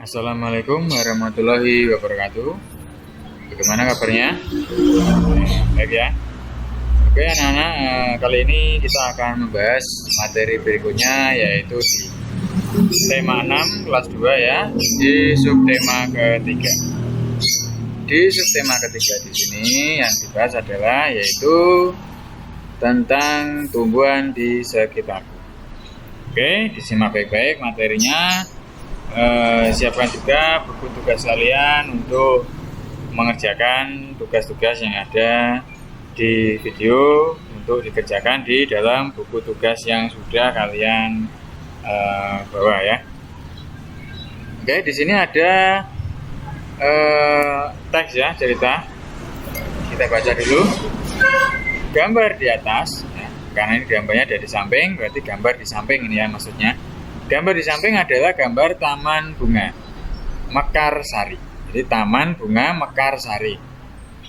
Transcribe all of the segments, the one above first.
Assalamualaikum warahmatullahi wabarakatuh. Bagaimana kabarnya? Baik ya. Oke anak-anak, kali ini kita akan membahas materi berikutnya, yaitu di tema 6 kelas 2 ya, di subtema ketiga. Di subtema ketiga di sini yang dibahas adalah yaitu tentang tumbuhan di sekitarku. Oke, disimak baik-baik materinya. Siapkan juga buku tugas kalian untuk mengerjakan tugas-tugas yang ada di video untuk dikerjakan di dalam buku tugas yang sudah kalian bawa ya. Oke, di sini ada teks ya, cerita. Kita baca dulu. Gambar di atas ya, karena ini gambarnya ada di samping, berarti gambar di samping ini ya maksudnya. Gambar di samping adalah gambar taman bunga Mekarsari. Jadi taman bunga Mekarsari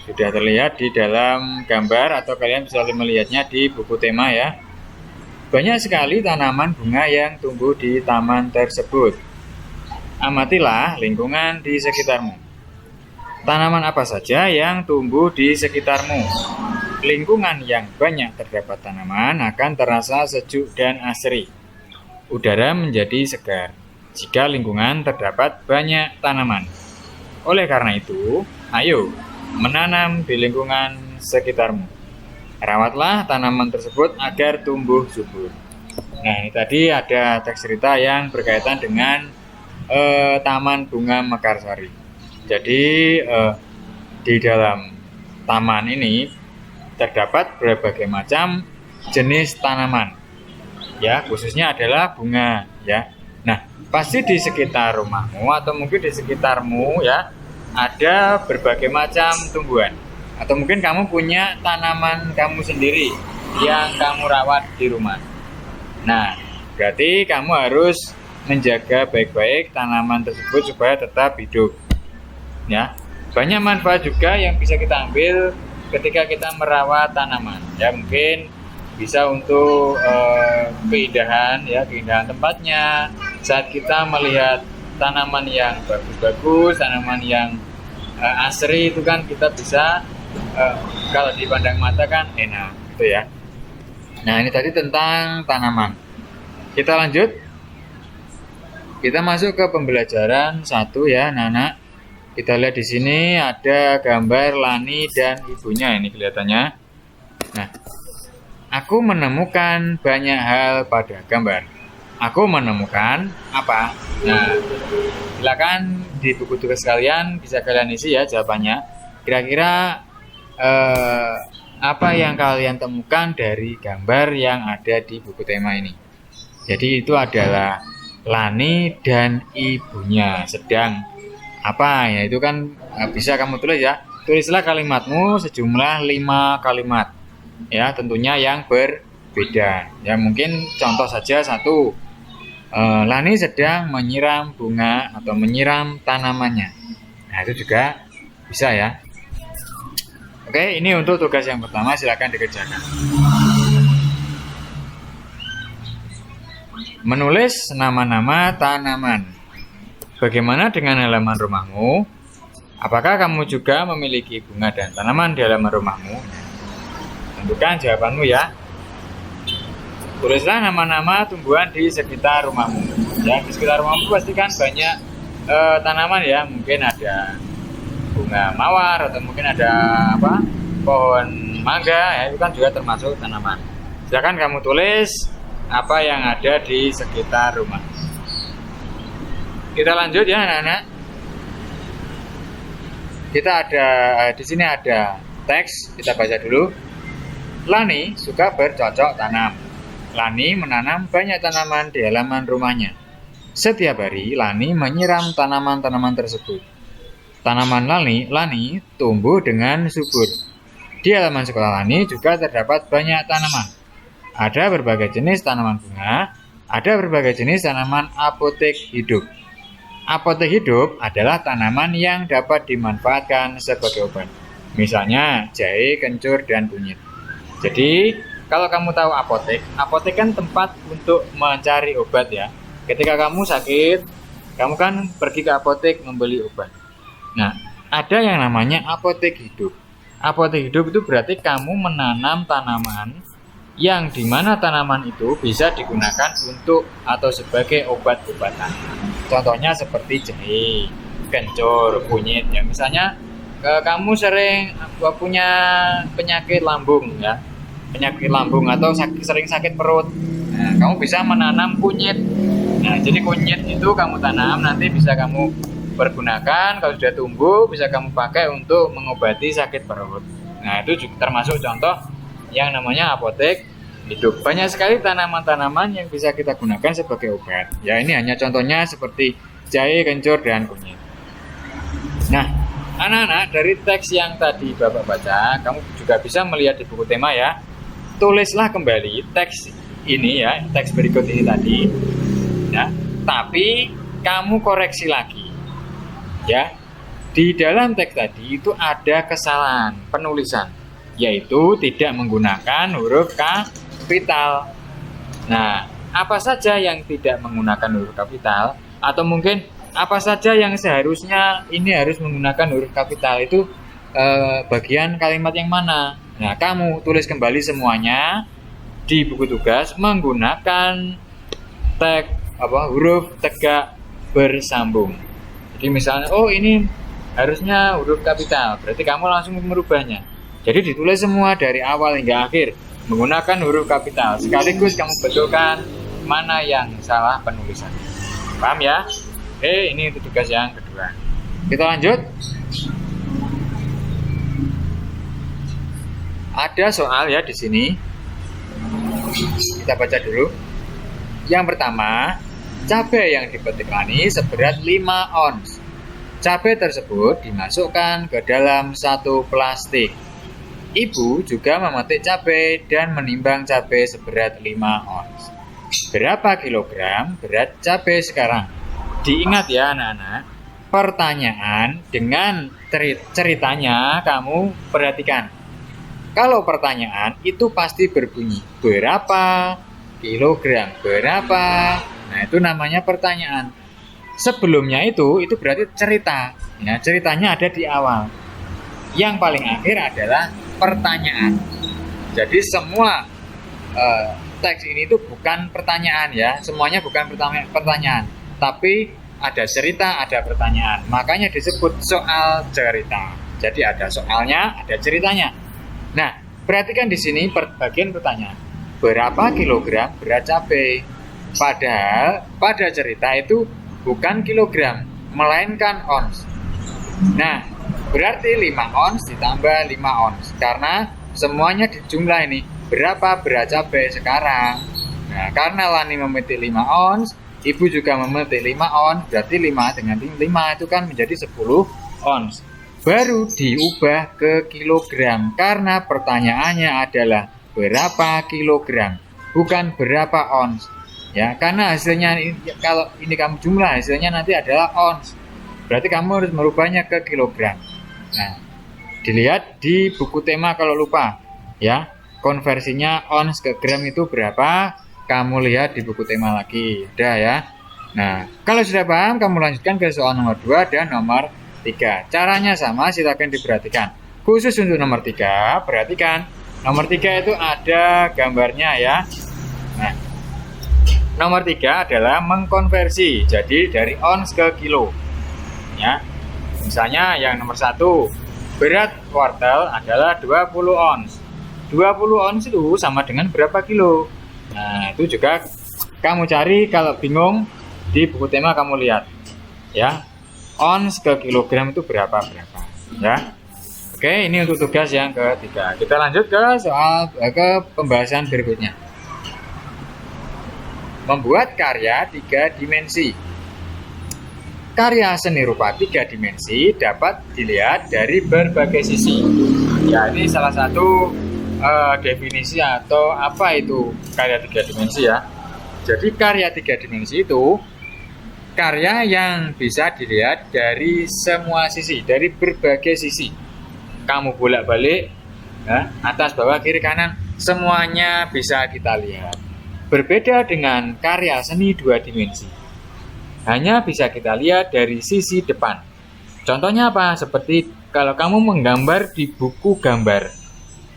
sudah terlihat di dalam gambar, atau kalian bisa melihatnya di buku tema ya. Banyak sekali tanaman bunga yang tumbuh di taman tersebut. Amatilah lingkungan di sekitarmu. Tanaman apa saja yang tumbuh di sekitarmu? Lingkungan yang banyak terdapat tanaman akan terasa sejuk dan asri. Udara menjadi segar jika lingkungan terdapat banyak tanaman. Oleh karena itu, ayo menanam di lingkungan sekitarmu. Rawatlah tanaman tersebut agar tumbuh subur. Nah, ini tadi ada teks cerita yang berkaitan dengan Taman Bunga Mekarsari. Jadi di dalam taman ini terdapat berbagai macam jenis tanaman. Ya, khususnya adalah bunga ya. Nah, pasti di sekitar rumahmu atau mungkin di sekitarmu ya ada berbagai macam tumbuhan, atau mungkin kamu punya tanaman kamu sendiri yang kamu rawat di rumah. Nah, berarti kamu harus menjaga baik-baik tanaman tersebut supaya tetap hidup ya. Banyak manfaat juga yang bisa kita ambil ketika kita merawat tanaman ya. Mungkin bisa untuk keindahan ya, keindahan tempatnya. Saat kita melihat tanaman yang bagus-bagus, tanaman yang asri, itu kan kita bisa kalau dipandang mata kan enak gitu ya. Nah, ini tadi tentang tanaman. Kita lanjut. Kita masuk ke pembelajaran 1 ya, anak-anak. Kita lihat di sini ada gambar Lani dan ibunya, ini kelihatannya. Nah, aku menemukan banyak hal pada gambar. Aku menemukan apa? Nah, silakan di buku tugas kalian bisa kalian isi ya jawabannya. Kira-kira apa yang kalian temukan dari gambar yang ada di buku tema ini? Jadi itu adalah Lani dan ibunya sedang apa ya? Itu kan bisa kamu tulis ya. Tulislah kalimatmu sejumlah 5 kalimat. Ya, tentunya yang berbeda. Ya, mungkin contoh saja 1. Lani sedang menyiram bunga atau menyiram tanamannya. Nah, itu juga bisa ya. Oke, ini untuk tugas yang pertama, silakan dikerjakan. Menulis nama-nama tanaman. Bagaimana dengan halaman rumahmu? Apakah kamu juga memiliki bunga dan tanaman di halaman rumahmu? Tentukan jawabanmu ya. Tulislah nama-nama tumbuhan di sekitar rumahmu. Ya, di sekitar rumahmu pasti kan banyak tanaman ya. Mungkin ada bunga mawar atau mungkin ada pohon mangga ya, itu kan juga termasuk tanaman. Silakan kamu tulis apa yang ada di sekitar rumah. Kita lanjut ya, anak-anak. Kita ada di sini ada teks, kita baca dulu. Lani suka bercocok tanam. Lani menanam banyak tanaman di halaman rumahnya. Setiap hari Lani menyiram tanaman-tanaman tersebut. Tanaman Lani tumbuh dengan subur. Di halaman sekolah Lani juga terdapat banyak tanaman. Ada berbagai jenis tanaman bunga, ada berbagai jenis tanaman apotek hidup. Apotek hidup adalah tanaman yang dapat dimanfaatkan sebagai obat. Misalnya jahe, kencur, dan kunyit. Jadi, kalau kamu tahu apotek kan tempat untuk mencari obat ya. Ketika kamu sakit, Kamu kan pergi ke apotek membeli obat. Nah, ada yang namanya apotek hidup. Apotek hidup itu berarti kamu menanam tanaman yang dimana tanaman itu bisa digunakan untuk atau sebagai obat-obatan. Contohnya seperti jahe, kencur, kunyit. Ya, misalnya kamu sering punya penyakit lambung ya, penyakit lambung atau sering sakit perut. Nah, kamu bisa menanam kunyit. Nah, jadi kunyit itu kamu tanam, nanti bisa kamu pergunakan, kalau sudah tumbuh bisa kamu pakai untuk mengobati sakit perut. Nah, itu juga termasuk contoh yang namanya apotek hidup. Banyak sekali tanaman-tanaman yang bisa kita gunakan sebagai obat. Ya, ini hanya contohnya seperti jahe, kencur, dan kunyit. Nah, anak-anak, dari teks yang tadi Bapak baca, kamu juga bisa melihat di buku tema ya. Tulislah kembali teks ini ya, teks berikut ini tadi. Ya, tapi kamu koreksi lagi. Ya, di dalam teks tadi itu ada kesalahan penulisan, yaitu tidak menggunakan huruf kapital. Nah, apa saja yang tidak menggunakan huruf kapital, atau mungkin apa saja yang seharusnya ini harus menggunakan huruf kapital, itu bagian kalimat yang mana? Nah, kamu tulis kembali semuanya di buku tugas menggunakan teks huruf tegak bersambung. Jadi misalnya, oh ini harusnya huruf kapital, berarti kamu langsung merubahnya. Jadi ditulis semua dari awal hingga akhir menggunakan huruf kapital. Sekaligus kamu betulkan mana yang salah penulisan. Paham ya? Oke, ini tugas yang kedua. Kita lanjut. Ada soal ya di sini. Kita baca dulu. Yang pertama, cabai yang dipetik Lani seberat 5 ons. Cabai tersebut dimasukkan ke dalam satu plastik. Ibu juga memetik cabai dan menimbang cabai seberat 5 ons. Berapa kilogram berat cabai sekarang? Diingat ya anak-anak, pertanyaan dengan ceritanya kamu perhatikan. Kalau pertanyaan itu pasti berbunyi berapa kilogram, berapa. Nah, itu namanya pertanyaan. Sebelumnya itu berarti cerita. Ya, ceritanya ada di awal. Yang paling akhir adalah pertanyaan. Jadi semua teks ini itu bukan pertanyaan ya, semuanya bukan pertanyaan, tapi ada cerita, ada pertanyaan. Makanya disebut soal cerita. Jadi ada soalnya, ada ceritanya. Nah, perhatikan di sini bagian pertanyaan. Berapa kilogram berat cabai? Padahal pada cerita itu bukan kilogram, melainkan ons. Nah, berarti 5 ons ditambah 5 ons. Karena semuanya dijumlah ini. Berapa berat cabai sekarang? Nah, karena Lani memetik 5 ons, Ibu juga memetik 5 ons, berarti 5 dengan 5 itu kan menjadi 10 ons. Baru diubah ke kilogram, karena pertanyaannya adalah berapa kilogram, bukan berapa ons. Ya, karena hasilnya kalau ini kamu jumlah, hasilnya nanti adalah ons. Berarti kamu harus merubahnya ke kilogram. Nah, dilihat di buku tema kalau lupa, ya. Konversinya ons ke gram itu berapa? Kamu lihat di buku tema lagi. Udah ya. Nah, kalau sudah paham, kamu lanjutkan ke soal nomor 2 dan nomor 3. Caranya sama, silakan diperhatikan. Khusus untuk nomor 3, perhatikan. Nomor 3 itu ada gambarnya ya. Nah, nomor 3 adalah mengkonversi. Jadi dari ons ke kilo. Ya. Misalnya yang nomor 1, berat wortel adalah 20 ons. 20 ons itu sama dengan berapa kilo? Nah, itu juga kamu cari, kalau bingung di buku tema kamu lihat. Ya. Ons ke kilogram itu berapa? Ya. Oke, ini untuk tugas yang ketiga. Kita lanjut ke soal pembahasan berikutnya. Membuat karya 3 dimensi. Karya seni rupa 3 dimensi dapat dilihat dari berbagai sisi. Ya, ini salah satu definisi atau apa itu karya 3 dimensi ya. Jadi karya 3 dimensi itu karya yang bisa dilihat dari semua sisi, dari berbagai sisi. Kamu bolak-balik ya, atas, bawah, kiri, kanan, semuanya bisa kita lihat. Berbeda dengan karya seni 2 dimensi. hanya bisa kita lihat dari sisi depan. Contohnya apa? Seperti kalau kamu menggambar di buku gambar.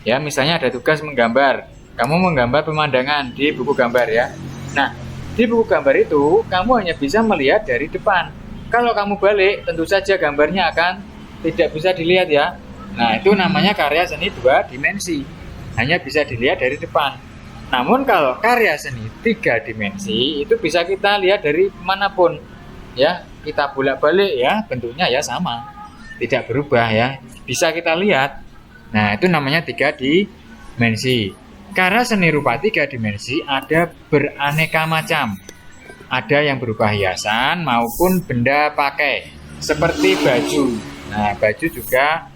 Ya, misalnya ada tugas menggambar. Kamu menggambar pemandangan di buku gambar ya. Nah, di buku gambar itu kamu hanya bisa melihat dari depan. Kalau kamu balik, tentu saja gambarnya akan tidak bisa dilihat ya. Nah, itu namanya karya seni 2 dimensi. Hanya bisa dilihat dari depan. Namun kalau karya seni 3 dimensi itu bisa kita lihat dari manapun. Ya, kita bolak-balik ya, bentuknya ya sama. Tidak berubah ya. Bisa kita lihat. Nah, itu namanya 3 dimensi. Karya seni rupa 3 dimensi ada beraneka macam. Ada yang berupa hiasan maupun benda pakai seperti baju. Nah, baju juga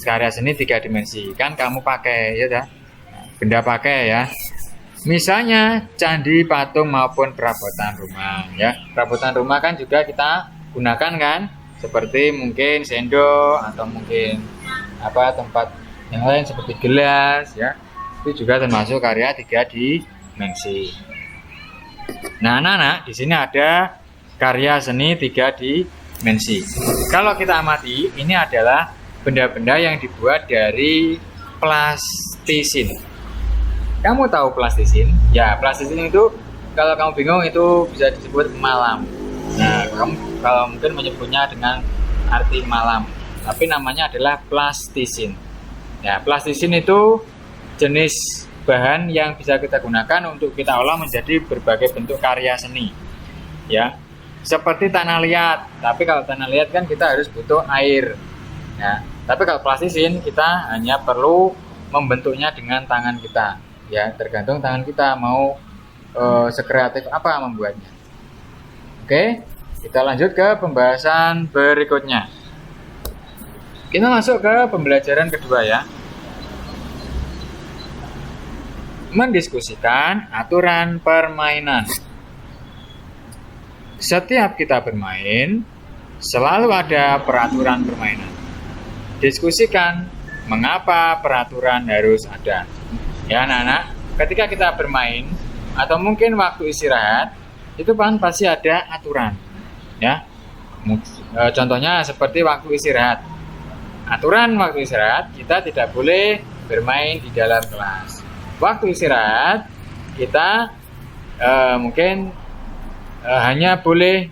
karya seni 3 dimensi. Kan kamu pakai ya dah. Benda pakai ya. Misalnya candi, patung maupun perabotan rumah ya. Perabotan rumah kan juga kita gunakan kan, seperti mungkin sendok atau mungkin tempat yang lain seperti gelas ya. Itu juga termasuk karya 3 dimensi. Nah, anak-anak, di sini ada karya seni 3 dimensi. Kalau kita amati, ini adalah benda-benda yang dibuat dari plastisin. Kamu tahu plastisin? Ya, plastisin itu kalau kamu bingung itu bisa disebut malam. Nah, kamu kalau mungkin menyebutnya dengan arti malam, tapi namanya adalah plastisin. Ya, plastisin itu jenis bahan yang bisa kita gunakan untuk kita olah menjadi berbagai bentuk karya seni. Ya, seperti tanah liat. Tapi kalau tanah liat kan kita harus butuh air. Ya, tapi kalau plastisin kita hanya perlu membentuknya dengan tangan kita. Ya, tergantung tangan kita mau sekreatif apa membuatnya. Oke, kita lanjut ke pembahasan berikutnya. Kita masuk ke pembelajaran kedua ya. Mendiskusikan aturan permainan. Setiap kita bermain, selalu ada peraturan permainan. Diskusikan mengapa peraturan harus ada. Ya anak-anak, ketika kita bermain atau mungkin waktu istirahat, itu kan pasti ada aturan. Ya, contohnya seperti waktu istirahat. Aturan waktu istirahat, kita tidak boleh bermain di dalam kelas. Waktu istirahat kita mungkin hanya boleh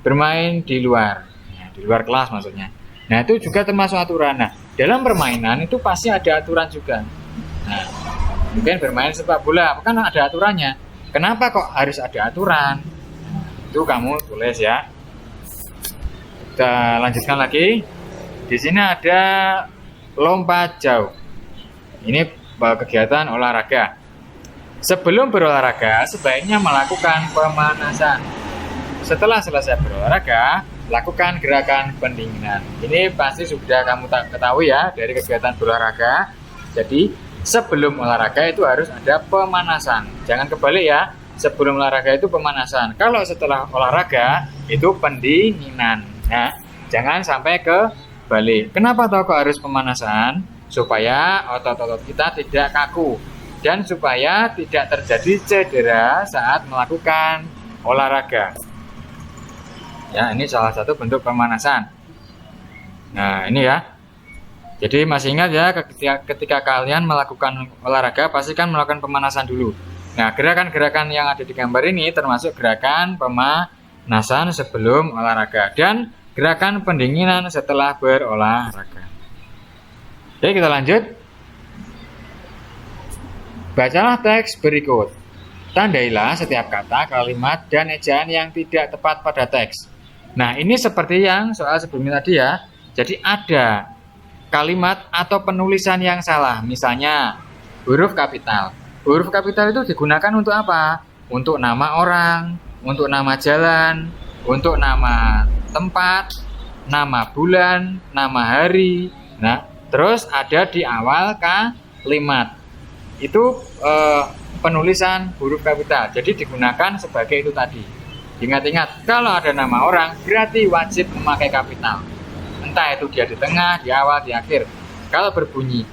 bermain di luar, ya, di luar kelas maksudnya. Nah, itu juga termasuk aturan. Nah, dalam permainan itu pasti ada aturan juga. Nah, mungkin bermain sepak bola kan ada aturannya. Kenapa kok harus ada aturan? Nah, itu kamu tulis ya. Kita lanjutkan lagi. Di sini ada lompat jauh. Ini kegiatan olahraga. Sebelum berolahraga, sebaiknya melakukan pemanasan. Setelah selesai berolahraga, lakukan gerakan pendinginan. Ini pasti sudah kamu ketahui ya dari kegiatan berolahraga. Jadi, sebelum olahraga itu harus ada pemanasan. Jangan kebalik ya. Sebelum olahraga itu pemanasan. Kalau setelah olahraga itu pendinginan. Nah, jangan sampai kebalik. Kenapa kok harus pemanasan? Supaya otot-otot kita tidak kaku dan supaya tidak terjadi cedera saat melakukan olahraga. Ya, ini salah satu bentuk pemanasan. Nah, ini ya. Jadi masih ingat ya, ketika kalian melakukan olahraga pastikan melakukan pemanasan dulu. Nah, gerakan-gerakan yang ada di gambar ini termasuk gerakan pemanasan sebelum olahraga dan gerakan pendinginan setelah berolahraga. Oke, kita lanjut. Bacalah teks berikut. Tandailah setiap kata, kalimat, dan ejaan yang tidak tepat pada teks. Nah, ini seperti yang soal sebelumnya tadi ya. Jadi ada kalimat atau penulisan yang salah. Misalnya, huruf kapital. Huruf kapital itu digunakan untuk apa? Untuk nama orang, untuk nama jalan, untuk nama tempat, nama bulan, nama hari. Nah, terus ada di awal kalimat. Itu penulisan huruf kapital. Jadi digunakan sebagai itu tadi. Ingat-ingat, kalau ada nama orang berarti wajib memakai kapital. Entah itu dia di tengah, di awal, di akhir. Kalau berbunyi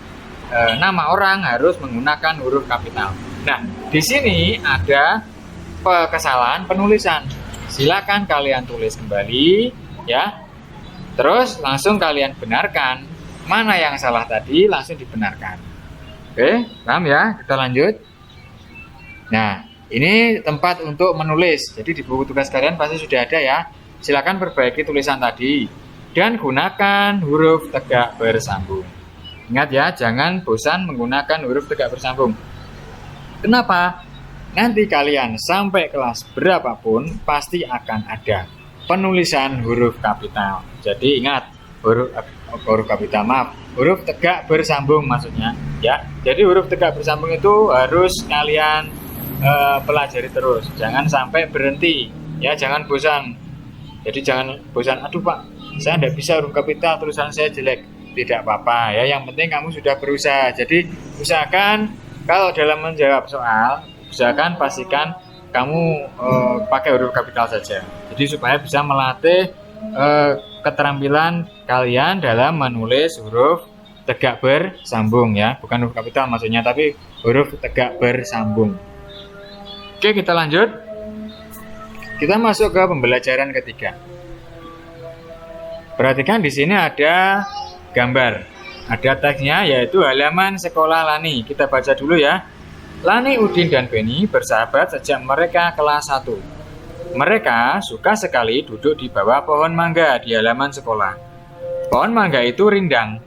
nama orang harus menggunakan huruf kapital. Nah, di sini ada kesalahan penulisan. silakan kalian tulis kembali ya. Terus langsung kalian benarkan. Mana yang salah tadi langsung dibenarkan. Oke, paham ya? Kita lanjut. Nah, ini tempat untuk menulis. Jadi di buku tugas kalian pasti sudah ada ya. Silakan perbaiki tulisan tadi dan gunakan huruf tegak bersambung. Ingat ya, jangan bosan menggunakan huruf tegak bersambung. Kenapa? Nanti kalian sampai kelas berapapun pasti akan ada penulisan huruf kapital. Jadi ingat, huruf kapital, huruf tegak bersambung maksudnya ya. Jadi huruf tegak bersambung itu harus kalian pelajari terus, jangan sampai berhenti ya, jangan bosan. Jadi jangan bosan, aduh Pak, saya tidak bisa huruf kapital, tulisan saya jelek. Tidak apa-apa ya, yang penting kamu sudah berusaha. Jadi usahakan kalau dalam menjawab soal, usahakan pastikan kamu pakai huruf kapital saja. Jadi supaya bisa melatih keterampilan kalian dalam menulis huruf tegak bersambung ya, bukan huruf kapital maksudnya, tapi huruf tegak bersambung. Oke, kita lanjut. Kita masuk ke pembelajaran ketiga. Perhatikan di sini ada gambar, ada teksnya yaitu halaman sekolah Lani. Kita baca dulu ya. Lani, Udin, dan Beni bersahabat sejak mereka kelas 1. Mereka suka sekali duduk di bawah pohon mangga di halaman sekolah. Pohon mangga itu rindang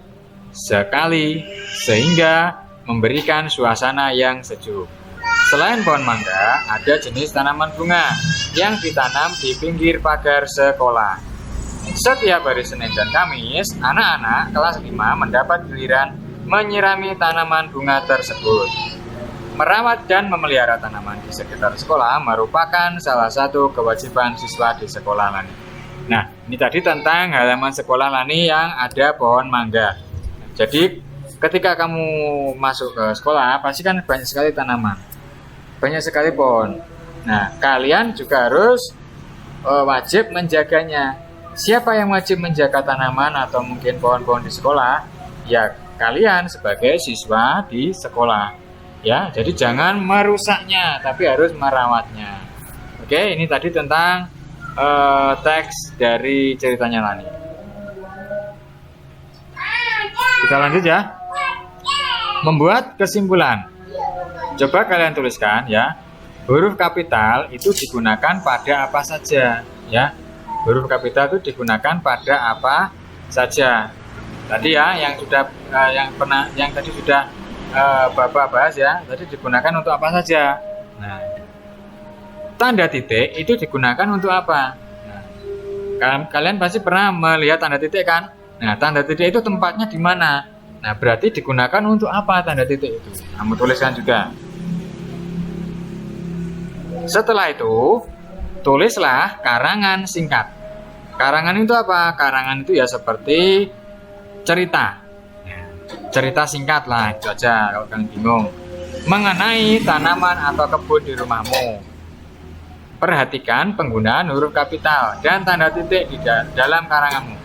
sekali sehingga memberikan suasana yang sejuk. Selain pohon mangga, ada jenis tanaman bunga yang ditanam di pinggir pagar sekolah. Setiap hari Senin dan Kamis, anak-anak kelas 5 mendapat giliran menyirami tanaman bunga tersebut. Merawat dan memelihara tanaman di sekitar sekolah merupakan salah satu kewajiban siswa di sekolah Lani. Nah, ini tadi tentang halaman sekolah Lani yang ada pohon mangga. Jadi, ketika kamu masuk ke sekolah, pasti kan banyak sekali tanaman, banyak sekali pohon. Nah, kalian juga harus wajib menjaganya. Siapa yang wajib menjaga tanaman atau mungkin pohon-pohon di sekolah? Ya, kalian sebagai siswa di sekolah. Ya, jadi jangan merusaknya, tapi harus merawatnya. Oke, ini tadi tentang teks dari ceritanya Lani. Kita lanjut ya. Membuat kesimpulan. Coba kalian tuliskan ya. Huruf kapital itu digunakan pada apa saja, ya. Huruf kapital itu digunakan pada apa saja. Tadi ya, yang tadi sudah Bapak bahas ya, tadi digunakan untuk apa saja. Nah, tanda titik itu digunakan untuk apa? Nah, kalian pasti pernah melihat tanda titik kan? Nah, tanda titik itu tempatnya di mana? Nah, berarti digunakan untuk apa tanda titik itu? Kamu tuliskan juga. Setelah itu, tulislah karangan singkat. Karangan itu apa? Karangan itu ya seperti cerita. Cerita singkat lah, itu aja kalau kalian bingung. Mengenai tanaman atau kebun di rumahmu. Perhatikan penggunaan huruf kapital dan tanda titik di dalam karanganmu.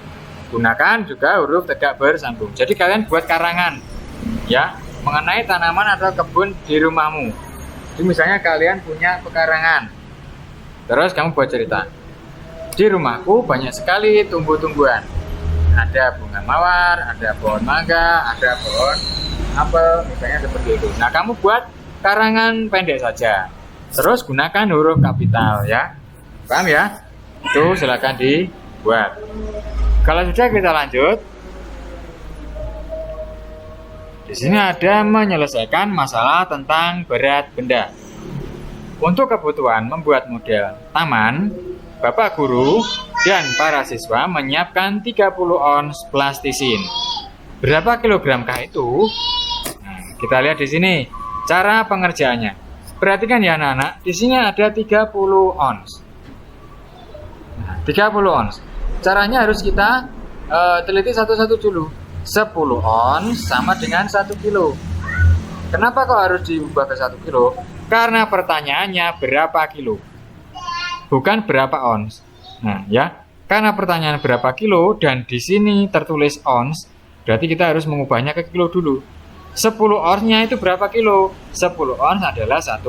Gunakan juga huruf tegak bersambung. Jadi kalian buat karangan ya, mengenai tanaman atau kebun di rumahmu. Jadi misalnya kalian punya pekarangan. Terus kamu buat cerita. Di rumahku banyak sekali tumbuh-tumbuhan. Ada bunga mawar, ada pohon mangga, ada pohon apel, misalnya seperti itu. Nah, kamu buat karangan pendek saja. Terus gunakan huruf kapital ya. Paham ya? Itu silakan dibuat. Kalau sudah, kita lanjut. Di sini ada menyelesaikan masalah tentang berat benda. Untuk kebutuhan membuat model taman, Bapak Guru dan para siswa menyiapkan 30 ons plastisin. Berapa kilogramkah itu? Nah, kita lihat di sini cara pengerjaannya. Perhatikan ya anak-anak, di sini ada 30 ons. Nah, 30 ons. Caranya harus kita teliti satu-satu dulu. 10 ons sama dengan 1 kilo. Kenapa kok harus diubah ke 1 kilo? Karena pertanyaannya berapa kilo, bukan berapa ons. Nah ya, karena pertanyaan berapa kilo dan di sini tertulis ons, berarti kita harus mengubahnya ke kilo dulu. 10 onsnya itu berapa kilo? 10 ons adalah 1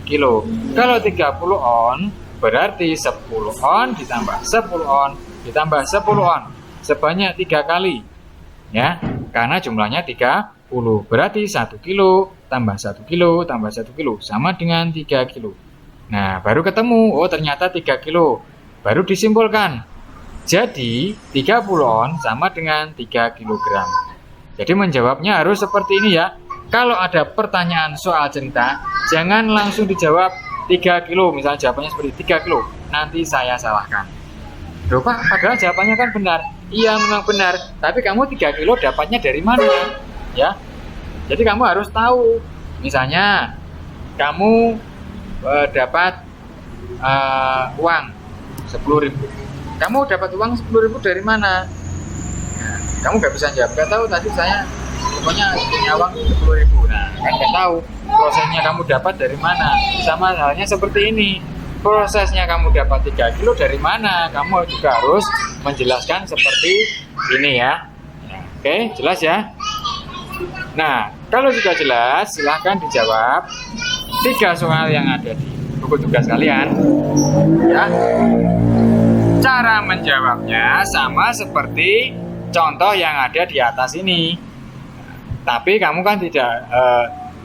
kilo. Kalau 30 ons Berarti 10 on ditambah 10 on ditambah 10 on sebanyak 3 kali. Ya, karena jumlahnya 30. Berarti 1 kilo tambah 1 kilo tambah 1 kilo sama dengan 3 kilo. Nah, baru ketemu. Oh, ternyata 3 kilo. Baru disimpulkan. Jadi, 30 on sama dengan 3 kilogram. Jadi, menjawabnya harus seperti ini ya. Kalau ada pertanyaan soal cerita, jangan langsung dijawab 3 kilo. Misalnya jawabannya seperti 3 kilo. Nanti saya salahkan. Loh Pak, padahal jawabannya kan benar. Iya, memang benar. Tapi kamu 3 kilo dapatnya dari mana? Ya. Jadi, kamu harus tahu. Misalnya, kamu dapat uang 10.000. Kamu dapat uang 10.000 dari mana? Nah, kamu nggak bisa jawab. Nggak tahu, tadi saya pokoknya punya uang 10.000. Nah, kan nggak tahu prosesnya kamu dapat dari mana. Sama halnya seperti ini. Prosesnya kamu dapat 3 kilo dari mana? Kamu juga harus menjelaskan seperti ini ya. Oke, jelas ya? Nah, kalau sudah jelas, silahkan dijawab 3 soal yang ada di buku tugas kalian. Ya. Cara menjawabnya sama seperti contoh yang ada di atas ini. Tapi kamu kan tidak,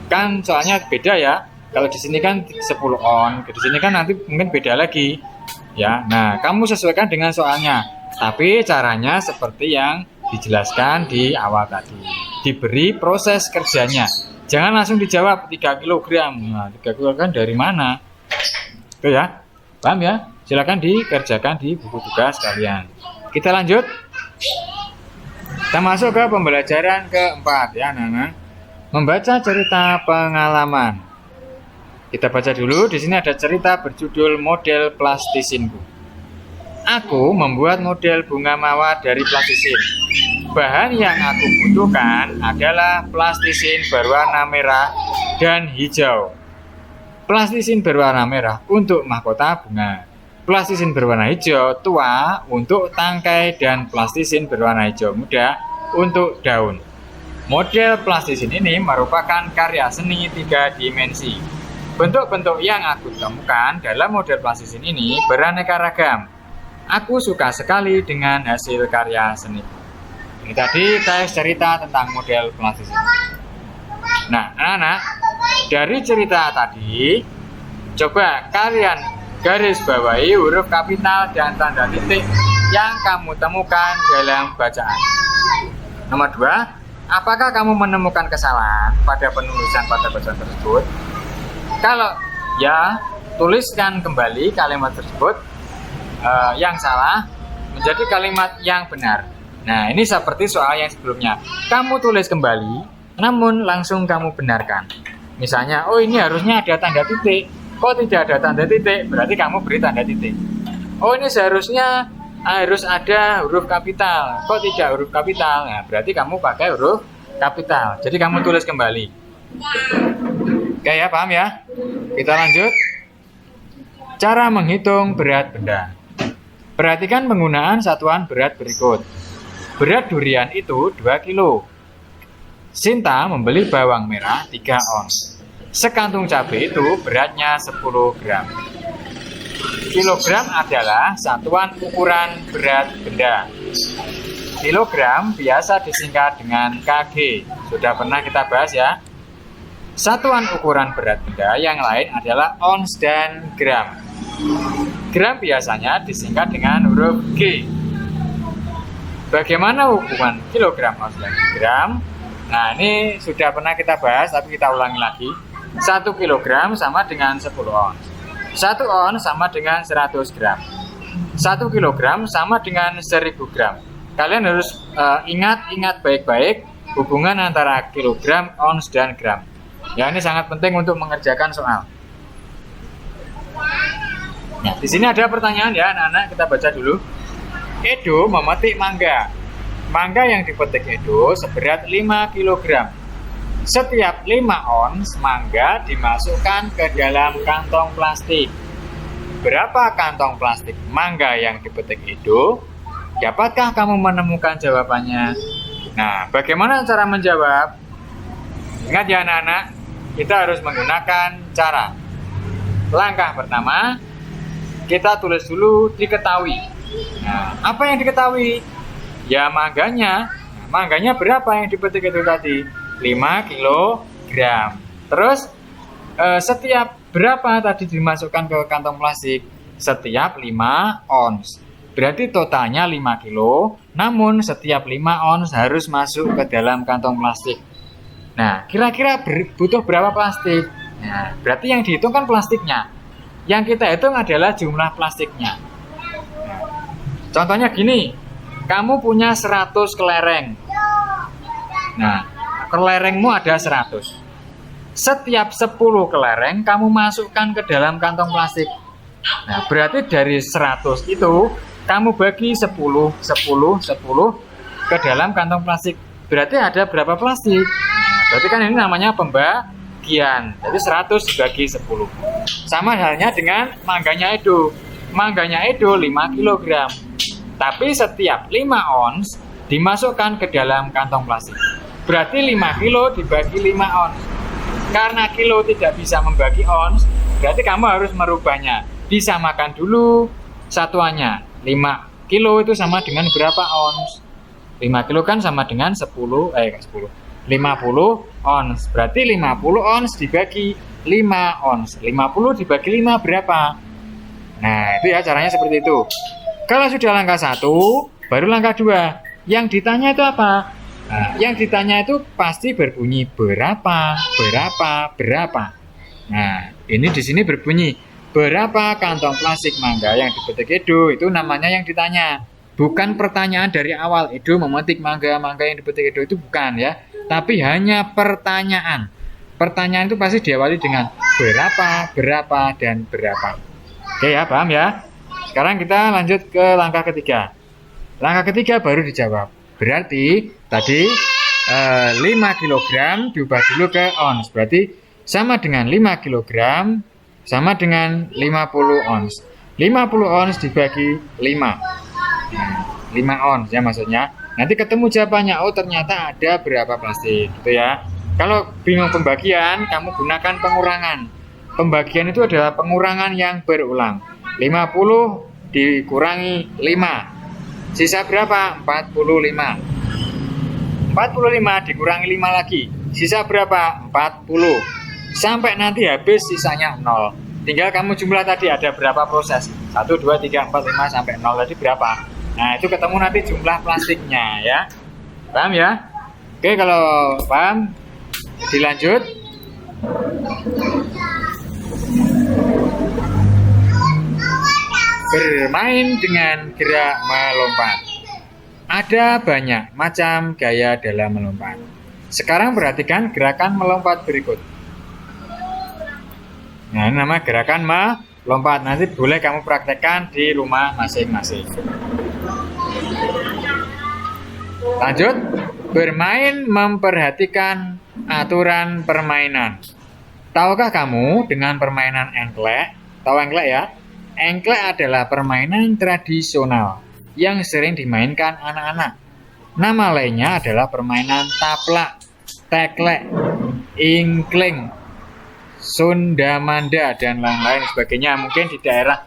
kan soalnya beda ya. Kalau di sini kan 10 on, di sini kan nanti mungkin beda lagi. Ya, nah kamu sesuaikan dengan soalnya. Tapi caranya seperti yang dijelaskan di awal tadi. Diberi proses kerjanya. Jangan langsung dijawab 3 kilogram. Nah, 3 kilogram dari mana? Itu ya. Paham ya? Silakan dikerjakan di buku tugas kalian. Kita lanjut. Kita masuk ke pembelajaran keempat ya, Nana. Membaca cerita pengalaman. Kita baca dulu. Di sini ada cerita berjudul Model Plastisinku. Aku membuat model bunga mawar dari plastisin. Bahan yang aku butuhkan adalah plastisin berwarna merah dan hijau. Plastisin berwarna merah untuk mahkota bunga. Plastisin berwarna hijau tua untuk tangkai dan plastisin berwarna hijau muda untuk daun. Model plastisin ini merupakan karya seni 3 dimensi. Bentuk-bentuk yang aku temukan dalam model plastisin ini beraneka ragam. Aku suka sekali dengan hasil karya seni. Ini tadi teks cerita tentang model plastisin. Nah, anak-anak, dari cerita tadi, coba kalian garis bawahi huruf kapital dan tanda titik yang kamu temukan dalam bacaan. Nomor 2, apakah kamu menemukan kesalahan pada penulisan pada bacaan tersebut? Kalau ya, tuliskan kembali kalimat tersebut yang salah menjadi kalimat yang benar. Nah, ini seperti soal yang sebelumnya. Kamu tulis kembali, namun langsung kamu benarkan. Misalnya, oh ini harusnya ada tanda titik. Kok tidak ada tanda titik? Berarti kamu beri tanda titik. Oh ini seharusnya harus ada huruf kapital. Kok tidak huruf kapital? Nah, berarti kamu pakai huruf kapital. Jadi kamu tulis kembali. Oke ya, paham ya? Kita lanjut. Cara menghitung berat benda. Perhatikan penggunaan satuan berat berikut. Berat durian itu 2 kilo. Sinta membeli bawang merah 3 ons. Sekantung cabai itu beratnya 10 gram. Kilogram adalah satuan ukuran berat benda. Kilogram biasa disingkat dengan kg. Sudah pernah kita bahas ya. Satuan ukuran berat benda yang lain adalah ons dan gram. Gram biasanya disingkat dengan huruf G. Bagaimana hubungan kilogram, ons, dan gram? Nah, ini sudah pernah kita bahas, tapi kita ulangi lagi. 1 kilogram sama dengan 10 ons. 1 ons sama dengan 100 gram. 1 kilogram sama dengan 1000 gram. Kalian harus ingat baik-baik hubungan antara kilogram, ons, dan gram. Ya, ini sangat penting untuk mengerjakan soal. Nah, di sini ada pertanyaan ya, anak-anak, kita baca dulu. Edo memetik mangga. Mangga yang dipetik Edo seberat 5 kg. Setiap 5 ons mangga dimasukkan ke dalam kantong plastik. Berapa kantong plastik mangga yang dipetik Edo? Dapatkah kamu menemukan jawabannya? Nah, bagaimana cara menjawab? Ingat ya anak-anak, kita harus menggunakan cara. Langkah pertama, kita tulis dulu diketahui. Nah, apa yang diketahui? Ya mangganya. Nah, mangganya berapa yang dipetik itu tadi? 5 kilogram. Terus setiap berapa tadi dimasukkan ke kantong plastik? Setiap 5 ons. Berarti totalnya 5 kilo, namun setiap 5 ons harus masuk ke dalam kantong plastik. Nah, kira-kira butuh berapa plastik? Nah, berarti yang dihitung kan plastiknya. Yang kita hitung adalah jumlah plastiknya. Nah, contohnya gini, kamu punya 100 kelereng. Nah, kelerengmu ada 100. Setiap 10 kelereng kamu masukkan ke dalam kantong plastik. Nah, berarti dari 100 itu kamu bagi 10 ke dalam kantong plastik. Berarti ada berapa plastik? Nah, berarti kan ini namanya pembagian. Jadi 100 dibagi 10. Sama halnya dengan mangganya Edo. Mangganya Edo 5 kg. Tapi setiap 5 ons dimasukkan ke dalam kantong plastik. Berarti 5 kilo dibagi 5 ons. Karena kilo tidak bisa membagi ons, berarti kamu harus merubahnya. Disamakan dulu satuannya. 5 kilo itu sama dengan berapa ons? 5 kilo kan sama dengan 50 ons. Berarti 50 ons dibagi 5 ons. 50 dibagi 5 berapa? Nah, itu ya caranya seperti itu. Kalau sudah langkah 1, baru langkah 2. Yang ditanya itu apa? Nah, yang ditanya itu pasti berbunyi berapa. Nah, ini di sini berbunyi berapa kantong plastik mangga yang dipetik Edo, itu namanya yang ditanya. Bukan pertanyaan dari awal Edo memetik mangga yang dipetik Edo, itu bukan ya. Tapi hanya pertanyaan. Pertanyaan itu pasti diawali dengan berapa, dan berapa. Oke ya, paham ya? Sekarang kita lanjut ke langkah ketiga. Langkah ketiga baru dijawab. Berarti tadi 5 kg diubah dulu ke ons. Berarti sama dengan 5 kg sama dengan 50 ons. 50 ons dibagi 5. 5 ons ya maksudnya. Nanti ketemu jawabannya. Oh, ternyata ada berapa plastik gitu ya. Kalau bingung pembagian, kamu gunakan pengurangan. Pembagian itu adalah pengurangan yang berulang. 50 dikurangi 5. Sisa berapa? 45. 45 dikurangi 5 lagi. Sisa berapa? 40. Sampai nanti habis sisanya 0. Tinggal kamu jumlah tadi ada berapa proses. 1, 2, 3, 4, 5 sampai 0 tadi berapa. Nah, itu ketemu nanti jumlah plastiknya ya. Paham ya? Oke, kalau paham dilanjut. Bermain dengan gerak melompat. Ada banyak macam gaya dalam melompat. Sekarang perhatikan gerakan melompat berikut. Nah, ini nama gerakan melompat. Nanti boleh kamu praktekkan di rumah masing-masing. Lanjut, bermain memperhatikan aturan permainan. Tahukah kamu dengan permainan engklek? Tahu engklek ya? Engklek adalah permainan tradisional yang sering dimainkan anak-anak. Nama lainnya adalah permainan taplak, teklek, ingkling, sundamanda, dan lain-lain sebagainya. Mungkin di daerah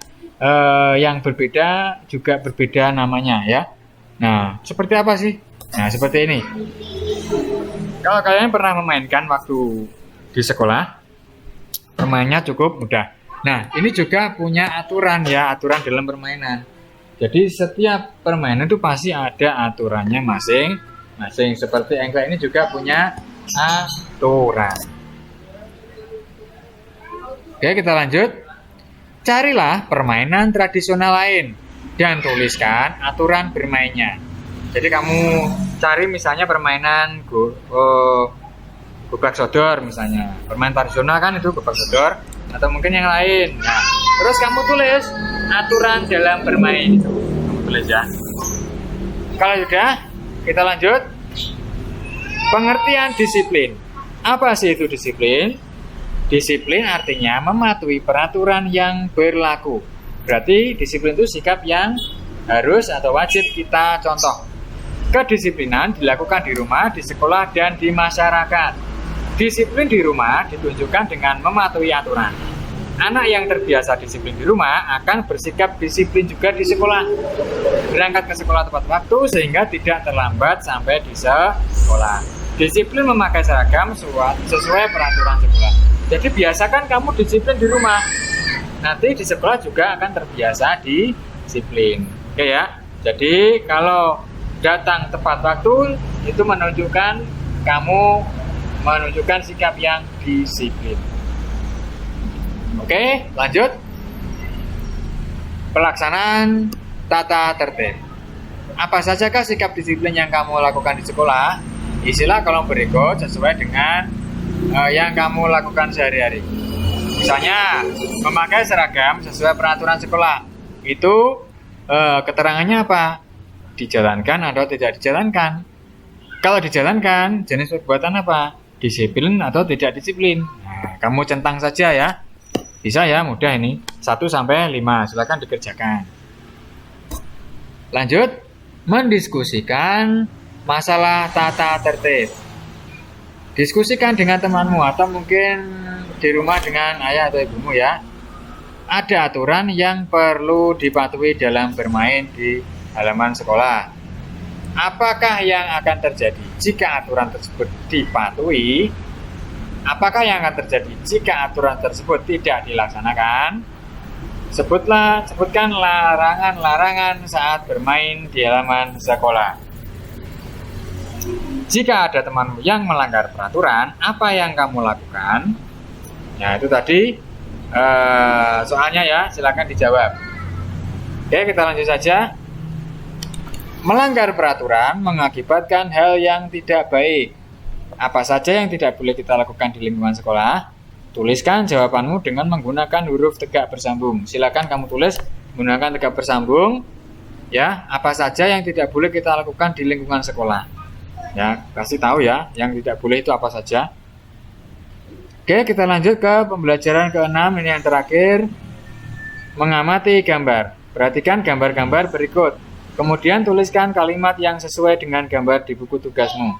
yang berbeda juga berbeda namanya ya. Nah, seperti apa sih? Nah, seperti ini. Kalau kalian pernah memainkan waktu di sekolah, permainnya cukup mudah. Nah, ini juga punya aturan ya, aturan dalam permainan. Jadi setiap permainan itu pasti ada aturannya masing-masing. Seperti engklek ini juga punya aturan. Oke, kita lanjut. Carilah permainan tradisional lain dan tuliskan aturan bermainnya. Jadi kamu cari misalnya permainan gobak sodor misalnya. Permainan tradisional kan itu gobak sodor atau mungkin yang lain. Nah, terus kamu tulis aturan dalam bermain itu. Kamu tulis ya. Kalau sudah, kita lanjut. Pengertian disiplin. Apa sih itu disiplin? Disiplin artinya mematuhi peraturan yang berlaku. Berarti disiplin itu sikap yang harus atau wajib kita contoh. Kedisiplinan dilakukan di rumah, di sekolah, dan di masyarakat. Disiplin di rumah ditunjukkan dengan mematuhi aturan. Anak yang terbiasa disiplin di rumah akan bersikap disiplin juga di sekolah. Berangkat ke sekolah tepat waktu sehingga tidak terlambat sampai di sekolah. Disiplin memakai seragam sesuai peraturan sekolah. Jadi biasakan kamu disiplin di rumah. Nanti di sekolah juga akan terbiasa disiplin. Oke ya. Jadi kalau datang tepat waktu itu menunjukkan kamu menunjukkan sikap yang disiplin. Oke, lanjut. Pelaksanaan tata tertib. Apa sajakah sikap disiplin yang kamu lakukan di sekolah? Isilah kolom berikut sesuai dengan yang kamu lakukan sehari-hari. Misalnya, memakai seragam sesuai peraturan sekolah. Itu keterangannya apa? Dijalankan atau tidak dijalankan? Kalau dijalankan, jenis perbuatan apa? Disiplin atau tidak disiplin? Nah, kamu centang saja ya. Bisa ya, mudah ini. 1 sampai 5, silakan dikerjakan. Lanjut, mendiskusikan masalah tata tertib. Diskusikan dengan temanmu atau mungkin di rumah dengan ayah atau ibumu ya. Ada aturan yang perlu dipatuhi dalam bermain di halaman sekolah. Apakah yang akan terjadi jika aturan tersebut dipatuhi? Apakah yang akan terjadi jika aturan tersebut tidak dilaksanakan? Sebutkan larangan-larangan saat bermain di halaman sekolah. Jika ada temanmu yang melanggar peraturan, apa yang kamu lakukan? Nah, itu tadi soalnya ya, silakan dijawab. Oke, kita lanjut saja. Melanggar peraturan mengakibatkan hal yang tidak baik. Apa saja yang tidak boleh kita lakukan di lingkungan sekolah? Tuliskan jawabanmu dengan menggunakan huruf tegak bersambung. Silakan kamu tulis menggunakan tegak bersambung. Ya, apa saja yang tidak boleh kita lakukan di lingkungan sekolah? Ya, kasih tahu ya, yang tidak boleh itu apa saja. Oke, kita lanjut ke pembelajaran ke-6, ini yang terakhir. Mengamati gambar. Perhatikan gambar-gambar berikut. Kemudian tuliskan kalimat yang sesuai dengan gambar di buku tugasmu.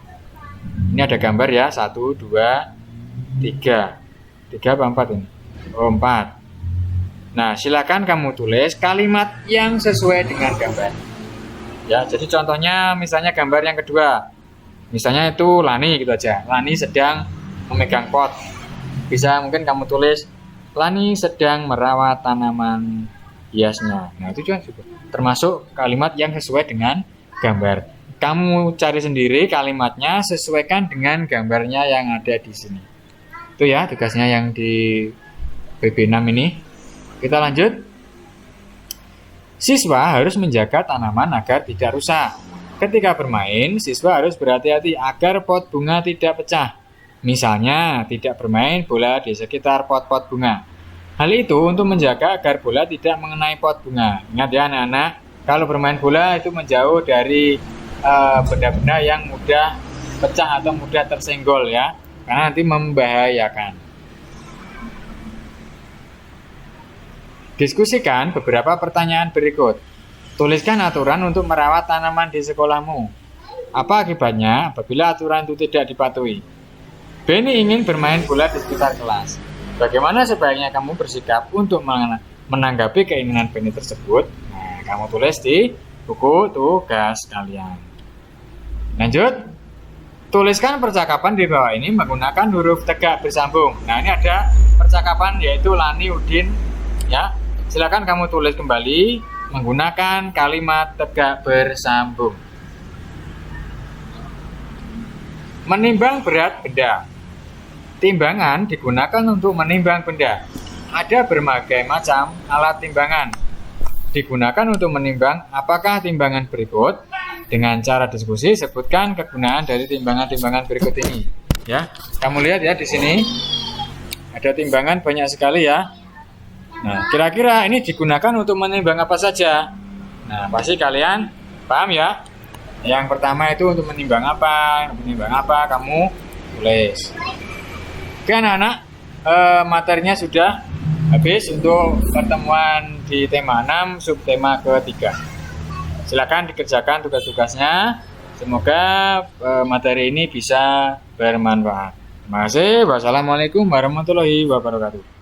Ini ada gambar ya, 1, 2, 3. 3 apa 4 ini? Oh, 4. Nah, silakan kamu tulis kalimat yang sesuai dengan gambar. Ya, jadi contohnya misalnya gambar yang kedua. Misalnya itu Lani gitu aja. Lani sedang memegang pot. Bisa mungkin kamu tulis Lani sedang merawat tanaman hiasnya. Nah, itu juga termasuk kalimat yang sesuai dengan gambar. Kamu cari sendiri kalimatnya, sesuaikan dengan gambarnya yang ada di sini. Itu ya tugasnya yang di BB6 ini. Kita lanjut. Siswa harus menjaga tanaman agar tidak rusak. Ketika bermain, siswa harus berhati-hati agar pot bunga tidak pecah. Misalnya, tidak bermain bola di sekitar pot-pot bunga. Hal itu untuk menjaga agar bola tidak mengenai pot bunga. Ingat ya anak-anak, kalau bermain bola itu menjauh dari benda-benda yang mudah pecah atau mudah tersenggol ya, karena nanti membahayakan. Diskusikan beberapa pertanyaan berikut. Tuliskan aturan untuk merawat tanaman di sekolahmu. Apa akibatnya apabila aturan itu tidak dipatuhi? Benny ingin bermain bola di sekitar kelas. Bagaimana sebaiknya kamu bersikap untuk menanggapi keinginan Benny tersebut? Nah, kamu tulis di buku tugas kalian. Lanjut, tuliskan percakapan di bawah ini menggunakan huruf tegak bersambung. Nah, ini ada percakapan yaitu Lani Udin ya. Silakan kamu tulis kembali menggunakan kalimat tegak bersambung. Menimbang berat benda. Timbangan digunakan untuk menimbang benda. Ada berbagai macam alat timbangan digunakan untuk menimbang. Apakah timbangan berikut? Dengan cara diskusi, sebutkan kegunaan dari timbangan-timbangan berikut ini. Ya, kamu lihat ya di sini ada timbangan banyak sekali ya. Nah, kira-kira ini digunakan untuk menimbang apa saja? Nah, pasti kalian paham ya. Yang pertama itu untuk menimbang apa? Kamu tulis. Oke anak-anak, materinya sudah habis untuk pertemuan di tema 6 subtema ketiga. Silakan dikerjakan tugas-tugasnya. Semoga materi ini bisa bermanfaat. Terima kasih. Wassalamualaikum warahmatullahi wabarakatuh.